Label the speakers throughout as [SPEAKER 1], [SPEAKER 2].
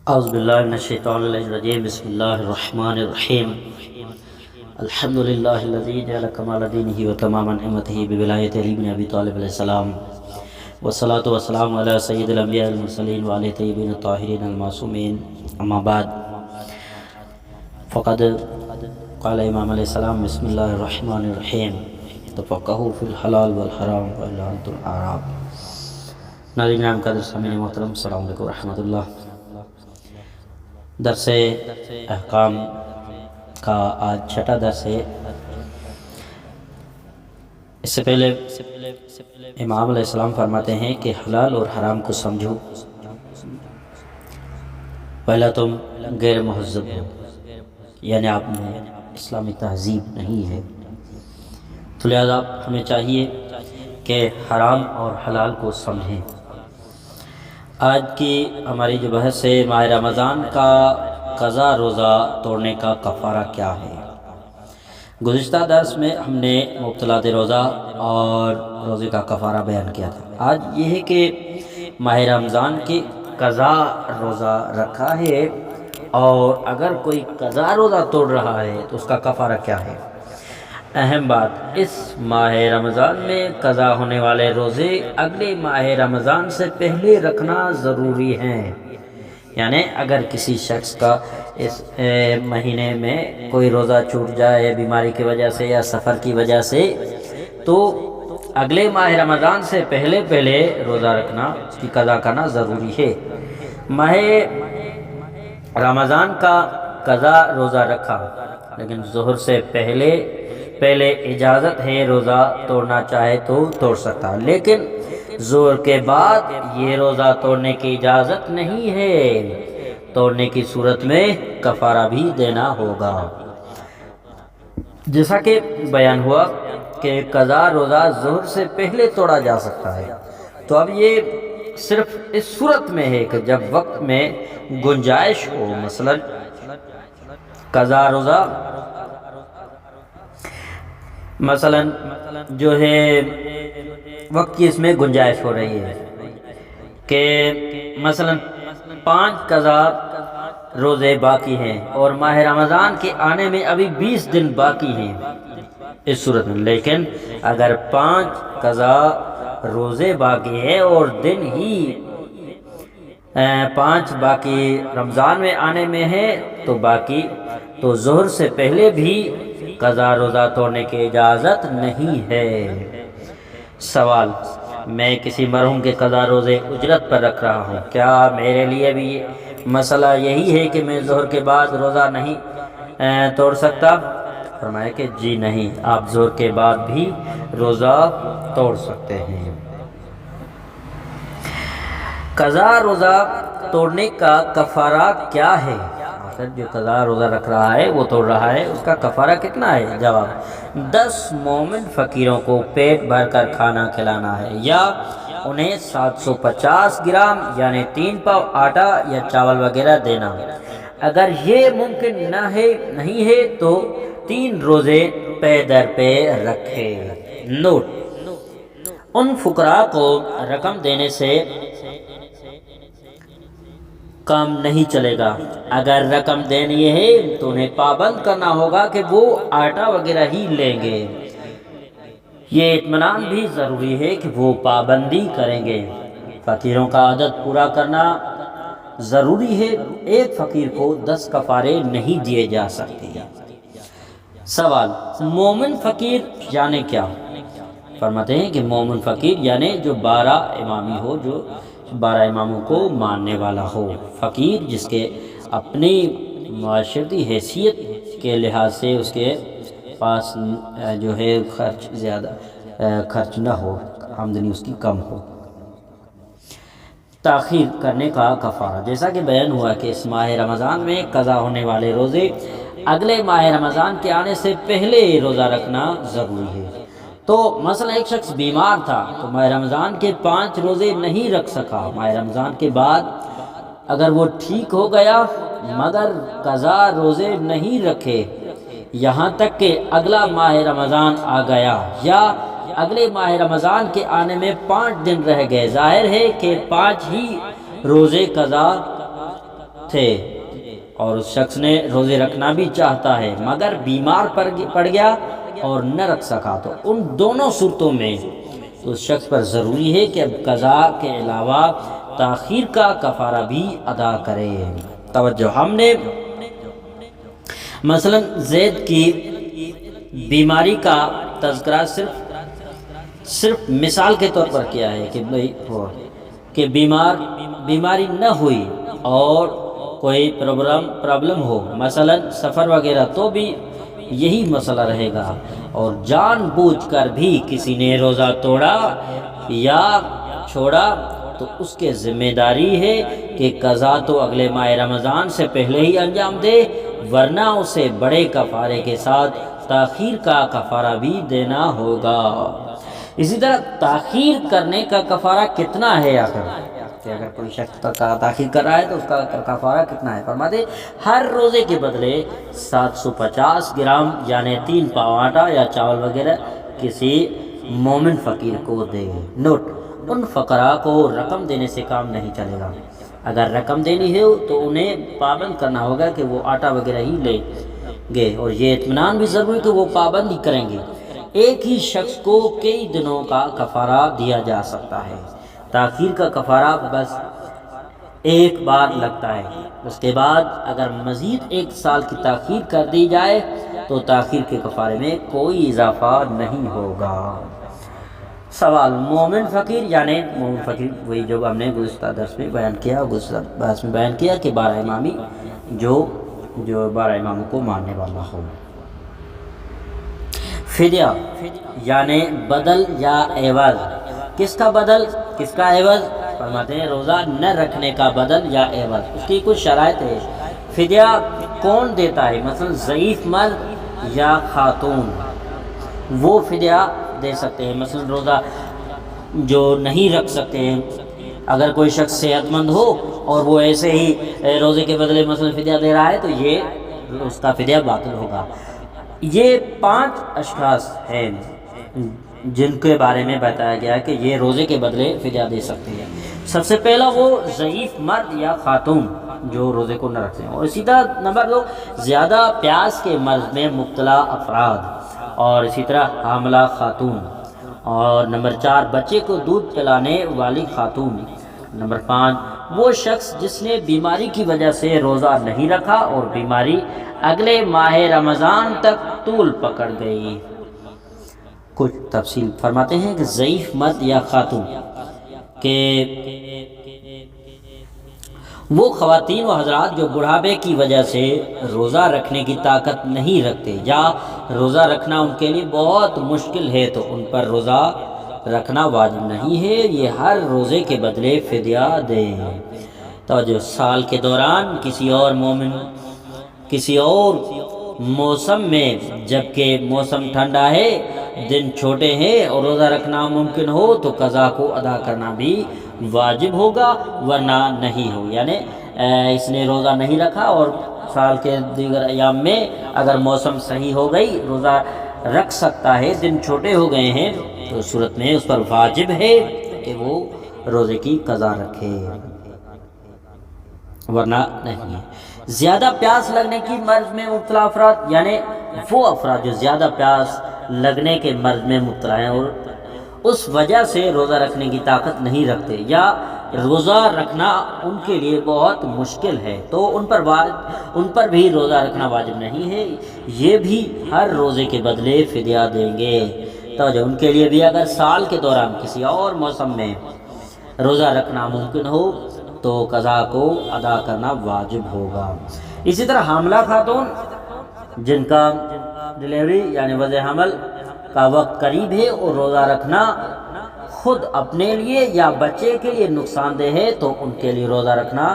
[SPEAKER 1] اعوذ باللہ من الشیطان الرجیم بسم اللہ الرحمن الرحیم الحمد للہ الذی جعل کمال دینہ و تمام نعمتہ بولایت علی بن ابی طالب علیہ السلام والصلاة والسلام علی سید الانبیاء المرسلین وعلی طیبین الطاہرین المعصومین اما بعد فقد قال امام علیہ السلام بسم اللہ الرحمن الرحیم تفقہوا فی الحلال والحرام وإلا انتم اعراب۔ ناظرین کرام قدر سامعین محترم، السلام علیکم ورحمۃ اللہ۔ درس احکام کا آج چھٹا درس ہے۔ اس سے پہلے امام علیہ السلام فرماتے ہیں کہ حلال اور حرام کو سمجھو، پہلا تم غیر مہذب ہو، یعنی آپ میں اسلامی تہذیب نہیں ہے، تو لہذا ہمیں چاہیے کہ حرام اور حلال کو سمجھیں۔ آج کی ہماری جو بحث ہے، ماہ رمضان کا قضا روزہ توڑنے کا کفارہ کیا ہے۔ گزشتہ درس میں ہم نے مبطلات روزہ اور روزے کا کفارہ بیان کیا تھا۔ آج یہ ہے کہ ماہ رمضان کی قضا روزہ رکھا ہے اور اگر کوئی قضا روزہ توڑ رہا ہے تو اس کا کفارہ کیا ہے۔ اہم بات، اس ماہ رمضان میں قضا ہونے والے روزے اگلے ماہ رمضان سے پہلے رکھنا ضروری ہیں، یعنی اگر کسی شخص کا اس مہینے میں کوئی روزہ چھوٹ جائے بیماری کی وجہ سے یا سفر کی وجہ سے، تو اگلے ماہ رمضان سے پہلے روزہ رکھنا، اس کی قضا کرنا ضروری ہے۔ ماہ رمضان کا قضا روزہ رکھا لیکن ظہر سے پہلے اجازت ہے، روزہ توڑنا چاہے تو توڑ سکتا، لیکن ظہر کے بعد یہ روزہ توڑنے کی اجازت نہیں ہے۔ توڑنے کی صورت میں کفارہ بھی دینا ہوگا۔ جیسا کہ بیان ہوا کہ قضا روزہ ظہر سے پہلے توڑا جا سکتا ہے، تو اب یہ صرف اس صورت میں ہے کہ جب وقت میں گنجائش ہو، مثلا قضا روزہ مثلا جو ہے وقت کی اس میں گنجائش ہو رہی ہے کہ مثلا 5 قضا روزے باقی ہیں اور ماہ رمضان کے آنے میں ابھی 20 دن باقی ہیں اس صورت میں، لیکن اگر 5 قضا روزے باقی ہیں اور دن ہی 5 باقی رمضان میں آنے میں ہے تو ظہر سے پہلے بھی قضا روزہ توڑنے کی اجازت نہیں ہے۔ سوال، میں کسی مرحوم کے قضا روزے اجرت پر رکھ رہا ہوں، کیا میرے لیے بھی مسئلہ یہی ہے کہ میں ظہر کے بعد روزہ نہیں توڑ سکتا؟ فرمایا کہ جی نہیں، آپ ظہر کے بعد بھی روزہ توڑ سکتے ہیں۔ قضا روزہ توڑنے کا کفارہ کیا ہے؟ جو قضا روزہ رکھ رہا ہے، وہ توڑ رہا ہے، اس کا کفارہ کتنا ہے؟ جواب، 10 مومن فقیروں کو پیٹ بھر کر کھانا کھلانا ہے، یا انہیں 750 گرام یعنی 3 پاؤ آٹا یا چاول وغیرہ دینا۔ اگر یہ ممکن نہیں ہے تو 3 روزے پے در پے رکھے۔ نوٹ، ان فقراء کو رقم دینے سے کام نہیں چلے گا، اگر رقم دینی ہے تو انہیں پابند کرنا ہوگا کہ وہ آٹا وغیرہ ہی لیں گے۔ یہ اطمینان بھی ضروری ہے کہ وہ پابندی کریں گے۔ فقیروں کا عدد پورا کرنا ضروری ہے، ایک فقیر کو 10 کفارے نہیں دیے جا سکتے۔ سوال، مومن فقیر یعنی کیا؟ فرماتے ہیں کہ مومن فقیر یعنی جو 12 امامی ہو، جو 12 اماموں کو ماننے والا ہو۔ فقیر جس کے اپنی معاشرتی حیثیت کے لحاظ سے اس کے پاس جو ہے خرچ نہ ہو، آمدنی اس کی کم ہو۔ تاخیر کرنے کا کفارہ، جیسا کہ بیان ہوا کہ اس ماہ رمضان میں قضا ہونے والے روزے اگلے ماہ رمضان کے آنے سے پہلے روزہ رکھنا ضروری ہے۔ تو مثلا ایک شخص بیمار تھا تو ماہ رمضان کے 5 روزے نہیں رکھ سکا، ماہ رمضان کے بعد اگر وہ ٹھیک ہو گیا مگر قضا روزے نہیں رکھے یہاں تک کہ اگلا ماہ رمضان آ گیا، یا اگلے ماہ رمضان کے آنے میں 5 دن رہ گئے، ظاہر ہے کہ 5 ہی روزے قضا تھے اور اس شخص نے روزے رکھنا بھی چاہتا ہے مگر بیمار پڑ گیا اور نہ رکھ سکا، تو ان دونوں صورتوں میں اس شخص پر ضروری ہے کہ اب قضا کے علاوہ تاخیر کا کفارہ بھی ادا کرے۔ توجہ، ہم نے مثلا زید کی بیماری کا تذکرہ صرف مثال کے طور پر کیا ہے کہ بیماری نہ ہوئی اور کوئی پرابلم ہو، مثلا سفر وغیرہ، تو بھی یہی مسئلہ رہے گا، اور جان بوجھ کر بھی کسی نے روزہ توڑا یا چھوڑا تو اس کے ذمہ داری ہے کہ قضا تو اگلے ماہ رمضان سے پہلے ہی انجام دے، ورنہ اسے بڑے کفارے کے ساتھ تاخیر کا کفارہ بھی دینا ہوگا۔ اسی طرح تاخیر کرنے کا کفارہ کتنا ہے آخر، کہ اگر کوئی شخص تاخیر کر رہا ہے تو اس کا کفارہ کتنا ہے؟ فرماتے ہر روزے کے بدلے 750 گرام یعنی 3 پاؤ آٹا یا چاول وغیرہ کسی مومن فقیر کو دے۔ نوٹ، ان فقراء کو رقم دینے سے کام نہیں چلے گا، اگر رقم دینی ہے تو انہیں پابند کرنا ہوگا کہ وہ آٹا وغیرہ ہی لے گے، اور یہ اطمینان بھی ضروری کہ وہ پابندی کریں گے۔ ایک ہی شخص کو کئی دنوں کا کفارہ دیا جا سکتا ہے، تاخیر کا کفارہ بس ایک بار لگتا ہے، اس کے بعد اگر مزید 1 سال کی تاخیر کر دی جائے تو تاخیر کے کفارے میں کوئی اضافہ نہیں ہوگا۔ سوال، مومن فقیر یعنی مومن فقیر وہی جو ہم نے گزشتہ درس میں بیان کیا، گزشتہ بحث میں بیان کیا کہ 12 امامی جو 12 اماموں کو ماننے والا ہو۔ فدیہ یعنی بدل یا عوض، کس کا بدل کس کا عوض؟ فرماتے ہیں روزہ نہ رکھنے کا بدل یا عوض، اس کی کچھ شرائط ہے۔ فدیہ کون دیتا ہے؟ مثلا ضعیف مرد یا خاتون، وہ فدیہ دے سکتے ہیں۔ مثلا روزہ جو نہیں رکھ سکتے ہیں، اگر کوئی شخص صحت مند ہو اور وہ ایسے ہی روزے کے بدلے مثلا فدیہ دے رہا ہے تو یہ اس کا فدیہ باطل ہوگا۔ یہ 5 اشخاص ہیں جن کے بارے میں بتایا گیا کہ یہ روزے کے بدلے فدیہ دے سکتے ہیں۔ سب سے پہلا وہ ضعیف مرد یا خاتون جو روزے کو نہ رکھتے ہیں، اور اسی طرح نمبر 2 زیادہ پیاس کے مرض میں مبتلا افراد، اور اسی طرح حاملہ خاتون، اور نمبر 4 بچے کو دودھ پلانے والی خاتون، نمبر 5 وہ شخص جس نے بیماری کی وجہ سے روزہ نہیں رکھا اور بیماری اگلے ماہ رمضان تک طول پکڑ گئی۔ کچھ تفصیل فرماتے ہیں کہ ضعیف مرد یا خاتون کہ وہ خواتین و حضرات جو بڑھاپے کی وجہ سے روزہ رکھنے کی طاقت نہیں رکھتے یا روزہ رکھنا ان کے لیے بہت مشکل ہے تو ان پر روزہ رکھنا واجب نہیں ہے، یہ ہر روزے کے بدلے فدیہ دیں۔ توجہ، سال کے دوران کسی اور موسم میں جبکہ موسم ٹھنڈا ہے، دن چھوٹے ہیں اور روزہ رکھنا ممکن ہو تو قضا کو ادا کرنا بھی واجب ہوگا ورنہ نہیں ہو، یعنی اس نے روزہ نہیں رکھا اور سال کے دیگر ایام میں اگر موسم صحیح ہو گئی روزہ رکھ سکتا ہے، دن چھوٹے ہو گئے ہیں تو صورت میں اس پر واجب ہے کہ وہ روزے کی قضا رکھے ورنہ نہیں ہے۔ زیادہ پیاس لگنے کی مرض میں مبتلا افراد یعنی وہ افراد جو زیادہ پیاس لگنے کے مرض میں مبتلا ہیں اور اس وجہ سے روزہ رکھنے کی طاقت نہیں رکھتے یا روزہ رکھنا ان کے لیے بہت مشکل ہے تو ان پر بھی روزہ رکھنا واجب نہیں ہے، یہ بھی ہر روزے کے بدلے فدیہ دیں گے۔ تو جو ان کے لیے بھی اگر سال کے دوران کسی اور موسم میں روزہ رکھنا ممکن ہو تو قضا کو ادا کرنا واجب ہوگا۔ اسی طرح حاملہ خاتون جن کا ڈلیوری یعنی وضع حمل کا وقت قریب ہے اور روزہ رکھنا خود اپنے لیے یا بچے کے لیے نقصان دہ ہے تو ان کے لیے روزہ رکھنا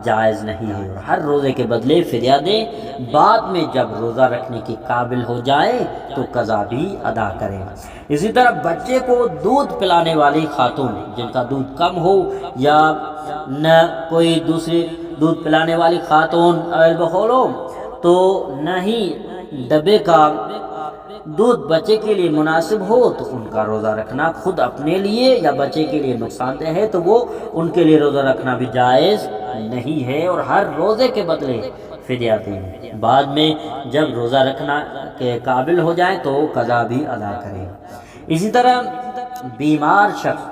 [SPEAKER 1] جائز نہیں ہے، اور ہر روزے کے بدلے فدیہ دیں، بعد میں جب روزہ رکھنے کی قابل ہو جائے تو قضا بھی ادا کریں۔ اسی طرح بچے کو دودھ پلانے والی خاتون جن کا دودھ کم ہو یا نہ کوئی دوسری دودھ پلانے والی خاتون اویلیبل ہو تو نہ ہی ڈبے کا دودھ بچے کے لیے مناسب ہو تو ان کا روزہ رکھنا خود اپنے لیے یا بچے کے لیے نقصان دہ ہے تو وہ ان کے لیے روزہ رکھنا بھی جائز نہیں ہے، اور ہر روزے کے بدلے فدیہ دیں۔ بعد میں جب روزہ رکھنا کے قابل ہو جائیں تو قضا بھی ادا کریں۔ اسی طرح بیمار شخص،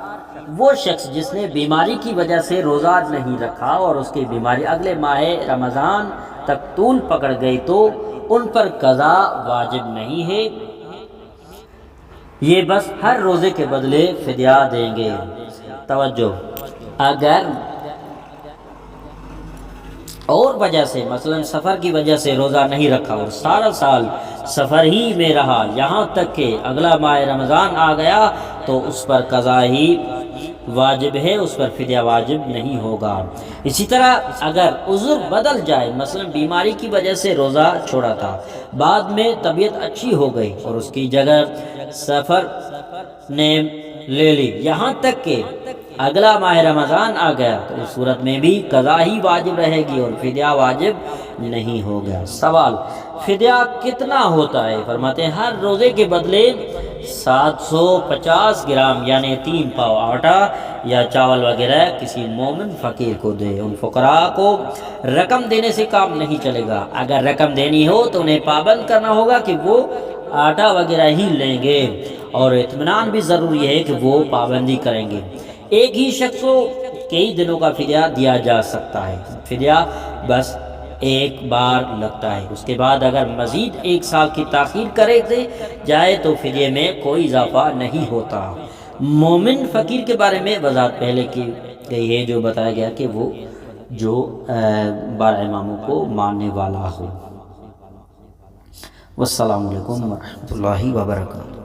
[SPEAKER 1] وہ شخص جس نے بیماری کی وجہ سے روزہ نہیں رکھا اور اس کی بیماری اگلے ماہ رمضان تک طول پکڑ گئی تو ان پر قضا واجب نہیں ہے، یہ بس ہر روزے کے بدلے فدیہ دیں گے۔ توجہ، اگر اور وجہ سے مثلا سفر کی وجہ سے روزہ نہیں رکھا اور سارا سال سفر ہی میں رہا یہاں تک کہ اگلا ماہ رمضان آ گیا تو اس پر قضا ہی واجب ہے، اس پر فدیہ واجب نہیں ہوگا۔ اسی طرح اگر عذر بدل جائے، مثلا بیماری کی وجہ سے روزہ چھوڑا تھا، بعد میں طبیعت اچھی ہو گئی اور اس کی جگہ سفر نے لے لی یہاں تک کہ اگلا ماہ رمضان آ گیا تو اس صورت میں بھی قضا ہی واجب رہے گی اور فدیہ واجب نہیں ہوگا۔ سوال، فدیہ کتنا ہوتا ہے؟ فرماتے ہیں ہر روزے کے بدلے 750 گرام یعنی 3 پاؤ آٹا یا چاول وغیرہ کسی مومن فقیر کو دے۔ ان فقراء کو رقم دینے سے کام نہیں چلے گا، اگر رقم دینی ہو تو انہیں پابند کرنا ہوگا کہ وہ آٹا وغیرہ ہی لیں گے، اور اطمینان بھی ضروری ہے کہ وہ پابندی کریں گے۔ ایک ہی شخص کو کئی دنوں کا فدیہ دیا جا سکتا ہے، فدیہ بس ایک بار لگتا ہے، اس کے بعد اگر مزید 1 سال کی تاخیر کرے جائے تو فدیے میں کوئی اضافہ نہیں ہوتا۔ مومن فقیر کے بارے میں وضاحت پہلے کی گئی ہے، جو بتایا گیا کہ وہ جو 12 اماموں کو ماننے والا ہو۔ والسلام علیکم ورحمۃ اللہ وبرکاتہ۔